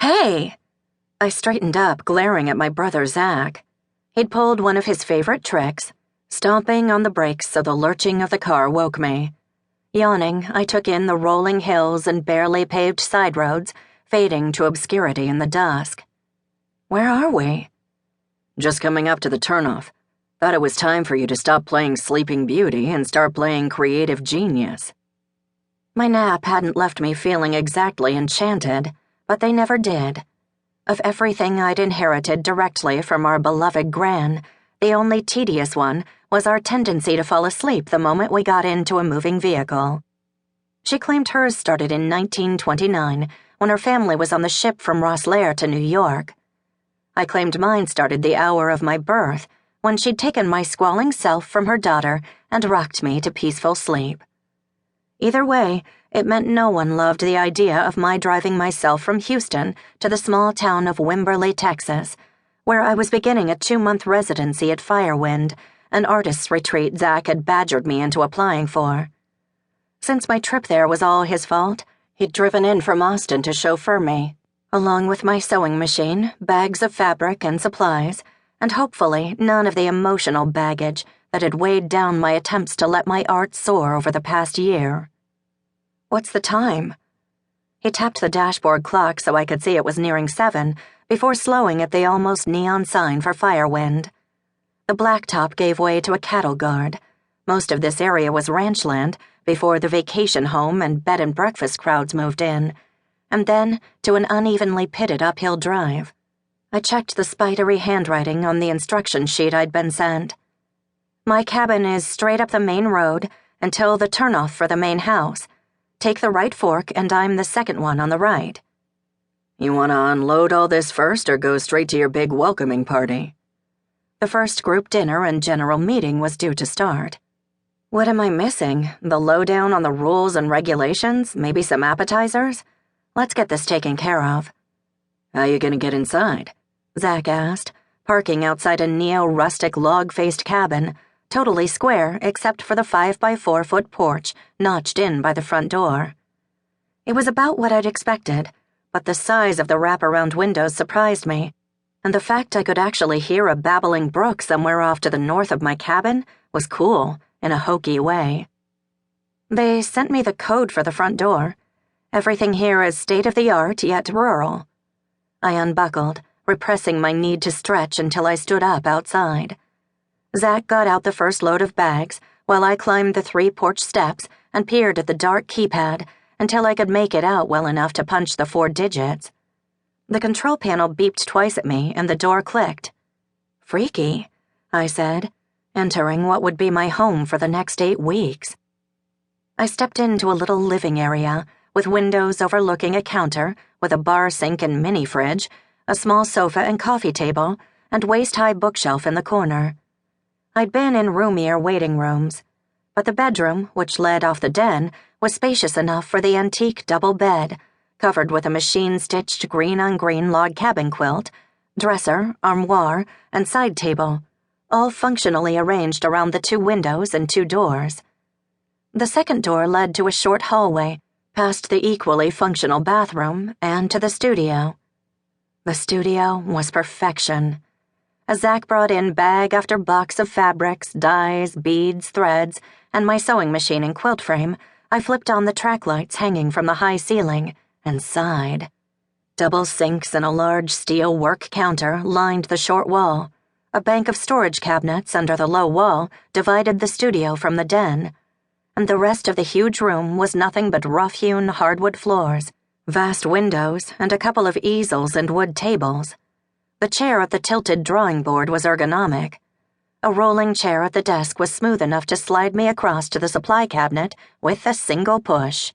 Hey! I straightened up, glaring at my brother Zach. He'd pulled one of his favorite tricks, stomping on the brakes so the lurching of the car woke me. Yawning, I took in the rolling hills and barely paved side roads, fading to obscurity in the dusk. Where are we? Just coming up to the turnoff. Thought it was time for you to stop playing Sleeping Beauty and start playing Creative Genius. My nap hadn't left me feeling exactly enchanted, but they never did. Of everything I'd inherited directly from our beloved Gran, the only tedious one was our tendency to fall asleep the moment we got into a moving vehicle. She claimed hers started in 1929, when her family was on the ship from Roslair to New York. I claimed mine started the hour of my birth, when she'd taken my squalling self from her daughter and rocked me to peaceful sleep. Either way, it meant no one loved the idea of my driving myself from Houston to the small town of Wimberley, Texas, where I was beginning a 2-month residency at FireWind, an artist's retreat Zach had badgered me into applying for. Since my trip there was all his fault, he'd driven in from Austin to chauffeur me, along with my sewing machine, bags of fabric and supplies, and hopefully none of the emotional baggage that had weighed down my attempts to let my art soar over the past year. What's the time? He tapped the dashboard clock so I could see it was nearing 7 before slowing at the almost neon sign for FireWind. The blacktop gave way to a cattle guard. Most of this area was ranchland before the vacation home and bed and breakfast crowds moved in, and then to an unevenly pitted uphill drive. I checked the spidery handwriting on the instruction sheet I'd been sent. My cabin is straight up the main road until the turnoff for the main house. Take the right fork and I'm the second one on the right. You want to unload all this first or go straight to your big welcoming party? The first group dinner and general meeting was due to start. What am I missing? The lowdown on the rules and regulations? Maybe some appetizers? Let's get this taken care of. How you gonna get inside? Zach asked, parking outside a neo-rustic log-faced cabin, totally square except for the 5-by-4-foot porch notched in by the front door. It was about what I'd expected, but the size of the wraparound windows surprised me, and the fact I could actually hear a babbling brook somewhere off to the north of my cabin was cool in a hokey way. They sent me the code for the front door. Everything here is state-of-the-art yet rural. I unbuckled, repressing my need to stretch until I stood up outside. Zach got out the first load of bags while I climbed the 3 porch steps and peered at the dark keypad until I could make it out well enough to punch the 4 digits. The control panel beeped twice at me and the door clicked. Freaky, I said, entering what would be my home for the next 8 weeks. I stepped into a little living area with windows overlooking a counter with a bar sink and mini fridge, a small sofa and coffee table, and waist-high bookshelf in the corner. I'd been in roomier waiting rooms, but the bedroom, which led off the den, was spacious enough for the antique double bed, covered with a machine-stitched green-on-green log cabin quilt, dresser, armoire, and side table, all functionally arranged around the 2 windows and 2 doors. The second door led to a short hallway, past the equally functional bathroom, and to the studio. The studio was perfection. As Zach brought in bag after box of fabrics, dyes, beads, threads, and my sewing machine and quilt frame, I flipped on the track lights hanging from the high ceiling and sighed. Double sinks and a large steel work counter lined the short wall. A bank of storage cabinets under the low wall divided the studio from the den, and the rest of the huge room was nothing but rough-hewn hardwood floors, vast windows, and a couple of easels and wood tables. The chair at the tilted drawing board was ergonomic. A rolling chair at the desk was smooth enough to slide me across to the supply cabinet with a single push.